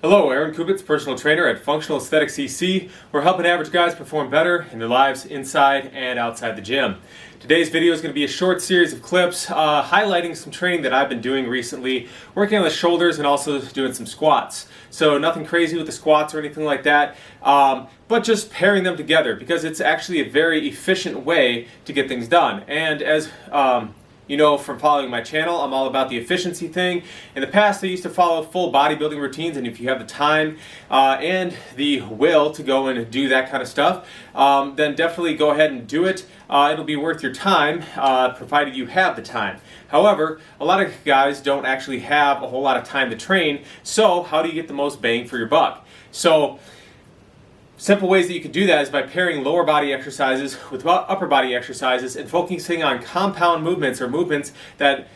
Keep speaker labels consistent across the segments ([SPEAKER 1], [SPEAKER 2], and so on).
[SPEAKER 1] Hello, Aaron Kubitz, personal trainer at Functional Aesthetics CC. We're helping average guys perform better in their lives inside and outside the gym. Today's video is going to be a short series of clips highlighting some training that I've been doing recently, working on the shoulders and also doing some squats. So nothing crazy with the squats or anything like that, but just pairing them together because it's actually a very efficient way to get things done. And as you know from following my channel, I'm all about the efficiency thing. In the past, I used to follow full bodybuilding routines, and if you have the time and the will to go and do that kind of stuff, then definitely go ahead and do it. It'll be worth your time, provided you have the time. However, a lot of guys don't actually have a whole lot of time to train, so how do you get the most bang for your buck? So, simple ways that you can do that is by pairing lower body exercises with upper body exercises and focusing on compound movements or movements that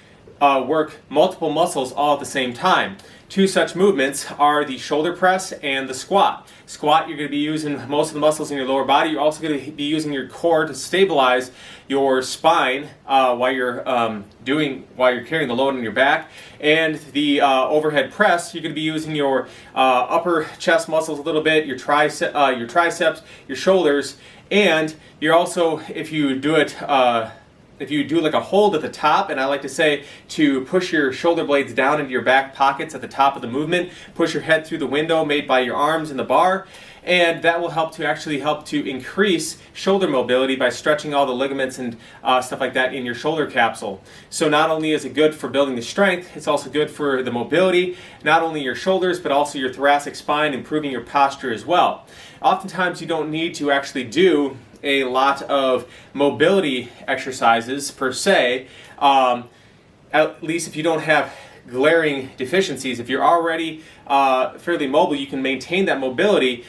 [SPEAKER 1] work multiple muscles all at the same time. Two such movements are the shoulder press and the squat. Squat, you're going to be using most of the muscles in your lower body. You're also going to be using your core to stabilize your spine while you're carrying the load on your back. And the overhead press, you're going to be using your upper chest muscles a little bit, your triceps, your shoulders, and you're also, if you do like a hold at the top, and I like to say to push your shoulder blades down into your back pockets at the top of the movement, push your head through the window made by your arms in the bar, and that will help to increase shoulder mobility by stretching all the ligaments and stuff like that in your shoulder capsule. So not only is it good for building the strength, it's also good for the mobility, not only your shoulders, but also your thoracic spine, improving your posture as well. Oftentimes you don't need to actually do a lot of mobility exercises per se, at least if you don't have glaring deficiencies. If you're already fairly mobile, you can maintain that mobility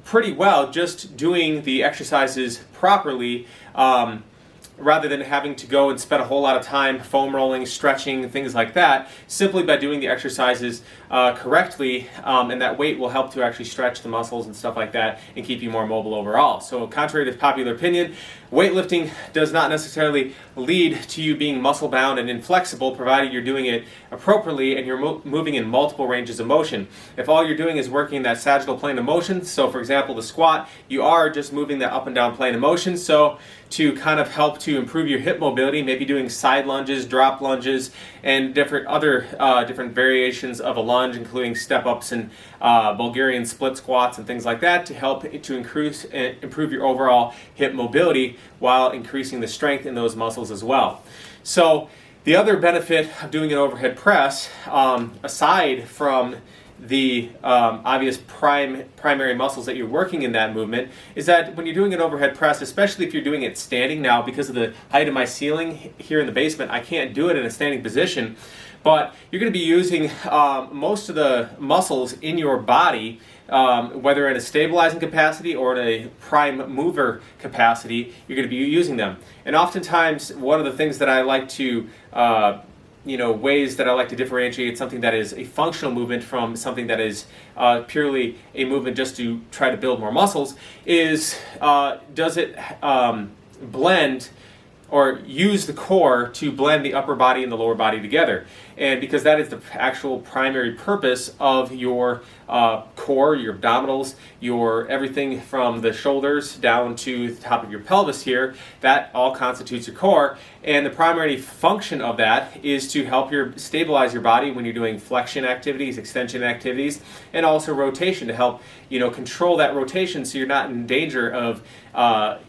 [SPEAKER 1] pretty well just doing the exercises properly, rather than having to go and spend a whole lot of time foam rolling, stretching, things like that, simply by doing the exercises correctly, and that weight will help to actually stretch the muscles and stuff like that and keep you more mobile overall. So contrary to popular opinion, weightlifting does not necessarily lead to you being muscle bound and inflexible, provided you're doing it appropriately and you're moving in multiple ranges of motion. If all you're doing is working that sagittal plane of motion, so for example the squat, you are just moving that up and down plane of motion, so to kind of help to improve your hip mobility, maybe doing side lunges, drop lunges, and different variations of a lunge, including step-ups and Bulgarian split squats and things like that, to help to improve your overall hip mobility while increasing the strength in those muscles as well. So the other benefit of doing an overhead press, aside from the obvious primary muscles that you're working in that movement, is that when you're doing an overhead press, especially if you're doing it standing, now because of the height of my ceiling here in the basement, I can't do it in a standing position, but you're going to be using most of the muscles in your body, whether in a stabilizing capacity or in a prime mover capacity, you're going to be using them. And oftentimes, one of the things that I like to ways that I like to differentiate something that is a functional movement from something that is purely a movement just to try to build more muscles is, does it blend or use the core to blend the upper body and the lower body together? And because that is the actual primary purpose of your core, your abdominals, your everything from the shoulders down to the top of your pelvis here, that all constitutes your core. And the primary function of that is to help stabilize your body when you're doing flexion activities, extension activities, and also rotation to help control that rotation so you're not in danger of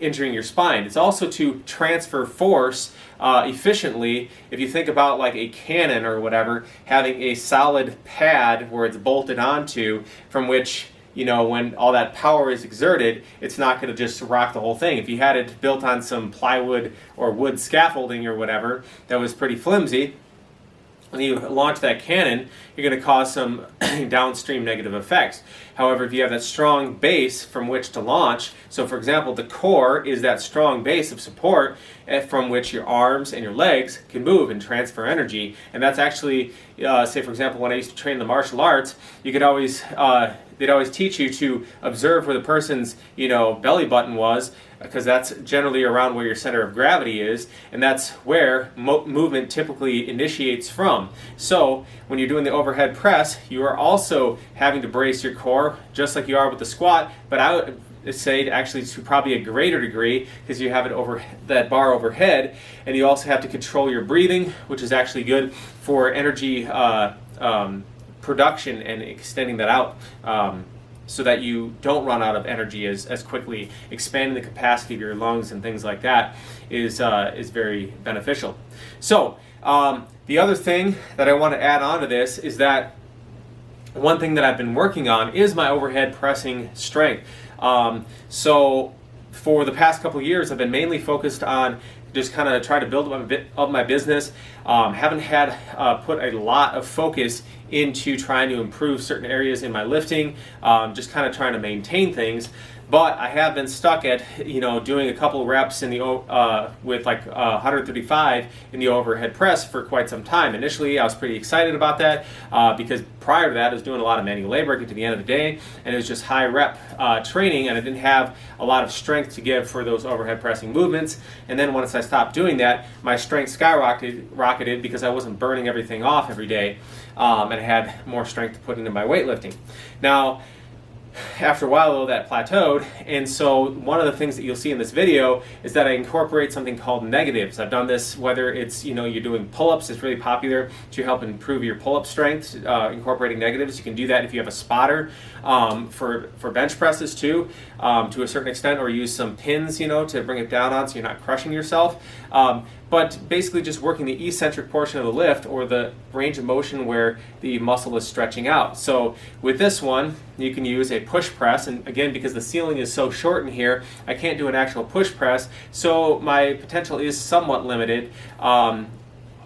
[SPEAKER 1] injuring your spine. It's also to transfer force efficiently. If you think about like a cannon or whatever, having a solid pad where it's bolted onto, from which when all that power is exerted, it's not going to just rock the whole thing. If you had it built on some plywood or wood scaffolding or whatever that was pretty flimsy, when you launch that cannon, you're going to cause some downstream negative effects. However, if you have that strong base from which to launch, so for example, the core is that strong base of support, from which your arms and your legs can move and transfer energy. And that's actually, say for example, when I used to train the martial arts, you could always, they'd always teach you to observe where the person's, belly button was, because that's generally around where your center of gravity is, and that's where movement typically initiates from. So when you're doing the overhead press, you are also having to brace your core just like you are with the squat, but I would say actually to probably a greater degree, because you have it over that bar overhead, and you also have to control your breathing, which is actually good for energy production and extending that out, so that you don't run out of energy as quickly. Expanding the capacity of your lungs and things like that is very beneficial. So the other thing that I want to add on to this is that one thing that I've been working on is my overhead pressing strength. So for the past couple of years, I've been mainly focused on just kind of try to build up my business. Haven't had put a lot of focus into trying to improve certain areas in my lifting, just kind of trying to maintain things. But I have been stuck at, doing a couple reps in the with like 135 in the overhead press for quite some time. Initially, I was pretty excited about that because prior to that, I was doing a lot of manual labor, get to the end of the day, and it was just high rep training, and I didn't have a lot of strength to give for those overhead pressing movements. And then once I stopped doing that, my strength skyrocketed because I wasn't burning everything off every day, and I had more strength to put into my weightlifting. Now, after a while, though, that plateaued, and so one of the things that you'll see in this video is that I incorporate something called negatives. I've done this whether it's, you're doing pull-ups. It's really popular to help improve your pull-up strength, incorporating negatives. You can do that if you have a spotter, for bench presses too, to a certain extent, or use some pins, to bring it down on so you're not crushing yourself. But basically just working the eccentric portion of the lift, or the range of motion where the muscle is stretching out. So with this one, you can use a push press, and again, because the ceiling is so short in here, I can't do an actual push press, so my potential is somewhat limited.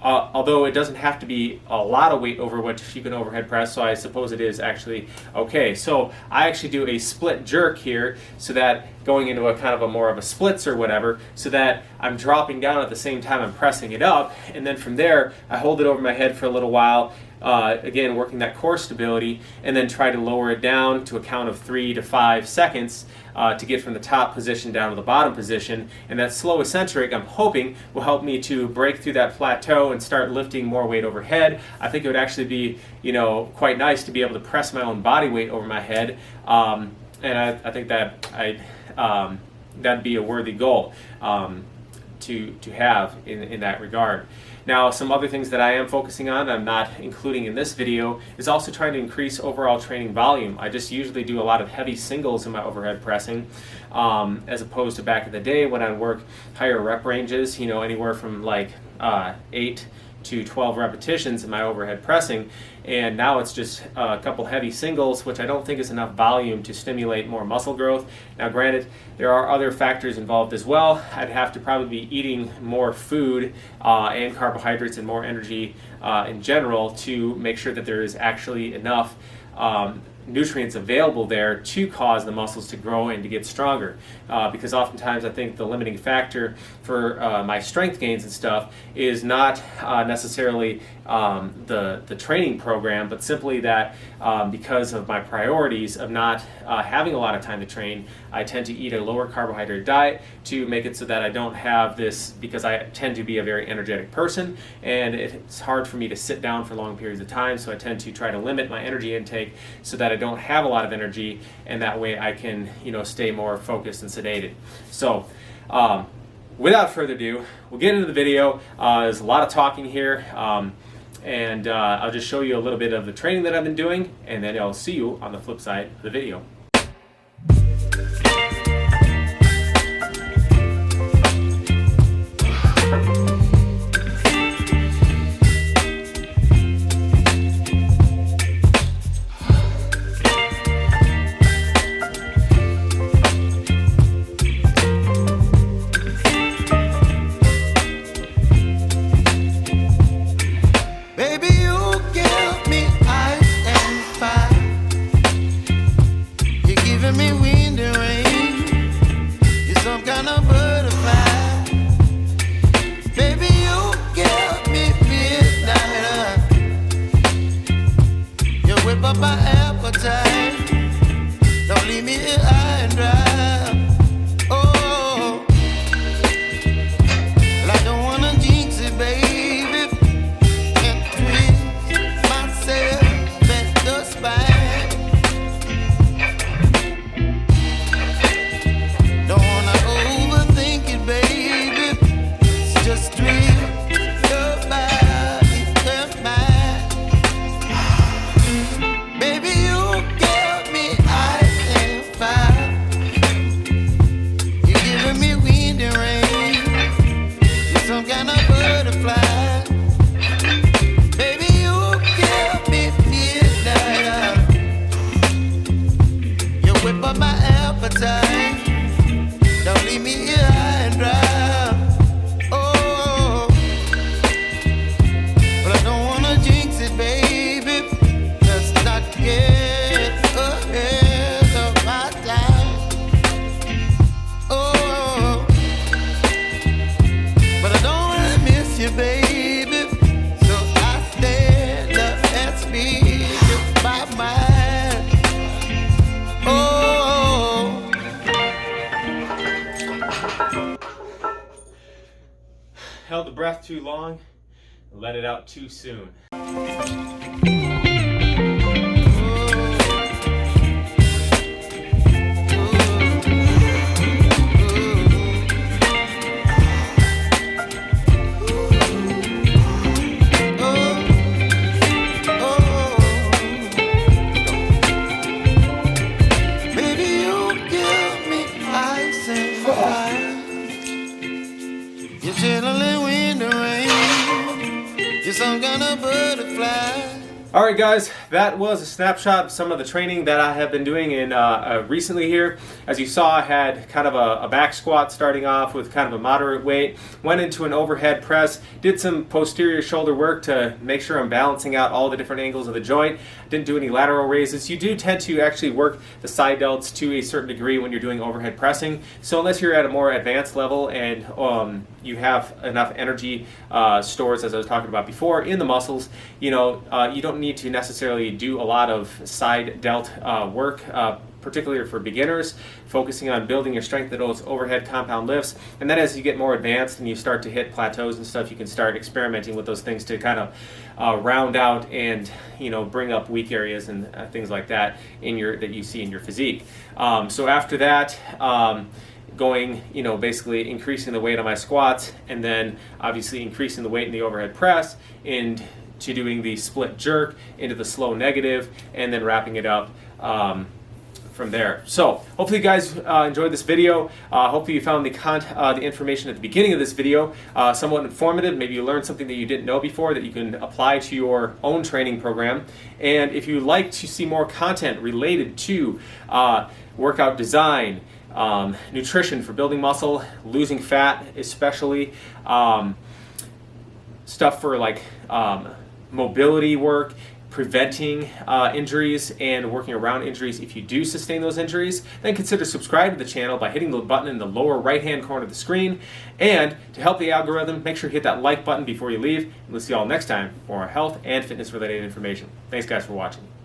[SPEAKER 1] Although it doesn't have to be a lot of weight over which you can overhead press, so I suppose it is actually okay. So I actually do a split jerk here, so that going into a kind of a more of a splits or whatever, so that I'm dropping down at the same time I'm pressing it up, and then from there I hold it over my head for a little while, again working that core stability, and then try to lower it down to a count of 3 to 5 seconds to get from the top position down to the bottom position. And that slow eccentric, I'm hoping, will help me to break through that plateau and start lifting more weight overhead. I think it would actually be, quite nice to be able to press my own body weight over my head, and I think that that'd be a worthy goal to have in that regard. Now, some other things that I am focusing on, I'm not including in this video, is also trying to increase overall training volume. I just usually do a lot of heavy singles in my overhead pressing, as opposed to back in the day when I'd work higher rep ranges, anywhere from like 8 to 12 repetitions in my overhead pressing, and now it's just a couple heavy singles, which I don't think is enough volume to stimulate more muscle growth. Now granted, there are other factors involved as well. I'd have to probably be eating more food and carbohydrates and more energy in general to make sure that there is actually enough nutrients available there to cause the muscles to grow and to get stronger, because oftentimes I think the limiting factor for my strength gains and stuff is not necessarily the training program, but simply that because of my priorities of not having a lot of time to train, I tend to eat a lower carbohydrate diet to make it so that I don't have this, because I tend to be a very energetic person and it's hard for me to sit down for long periods of time, so I tend to try to limit my energy intake so that I don't have a lot of energy, and that way I can stay more focused and sedated. So without further ado, we'll get into the video. There's a lot of talking here, and I'll just show you a little bit of the training that I've been doing, and then I'll see you on the flip side of the video.
[SPEAKER 2] Me wind and rain. up my appetite. Don't leave me here high and dry. Oh, well, I don't wanna jinx it, baby, and twist myself at the spine. Don't wanna overthink it, baby. It's just twist your body and mine. Baby, you give me ice and fire. You're giving me wind and rain. You're some kind of butterfly. Baby, you give me midnight. You whip up my appetite. Don't leave me here high and dry. Oh, but I don't wanna jinx it, baby. Let's not get ahead of my time. Oh, but I don't wanna miss you, baby. So I stand up and speak my mind. Oh,
[SPEAKER 1] Held the breath too long, let it out too soon.
[SPEAKER 2] baby, you give me ice and fire. You're chilling wind and rain. You're some kind of butterfly.
[SPEAKER 1] All right, guys, that was a snapshot of some of the training that I have been doing in recently here. As you saw, I had kind of a back squat starting off with kind of a moderate weight, went into an overhead press, did some posterior shoulder work to make sure I'm balancing out all the different angles of the joint. Didn't do any lateral raises. You do tend to actually work the side delts to a certain degree when you're doing overhead pressing. So unless you're at a more advanced level and you have enough energy stores, as I was talking about before, in the muscles, you don't need to necessarily do a lot of side delt work, particularly for beginners, focusing on building your strength at those overhead compound lifts. And then as you get more advanced and you start to hit plateaus and stuff, you can start experimenting with those things to kind of round out and bring up weak areas and things like that that you see in your physique. So after that, going, basically increasing the weight on my squats, and then obviously increasing the weight in the overhead press, and to doing the split jerk into the slow negative, and then wrapping it up from there. So hopefully you guys enjoyed this video. Hopefully you found the information at the beginning of this video somewhat informative. Maybe you learned something that you didn't know before that you can apply to your own training program. And if you'd like to see more content related to workout design, nutrition for building muscle, losing fat especially, stuff for like mobility work, preventing injuries and working around injuries if you do sustain those injuries, then consider subscribing to the channel by hitting the button in the lower right hand corner of the screen. And to help the algorithm, make sure you hit that like button before you leave. And we'll see you all next time for more health and fitness related information. Thanks guys for watching.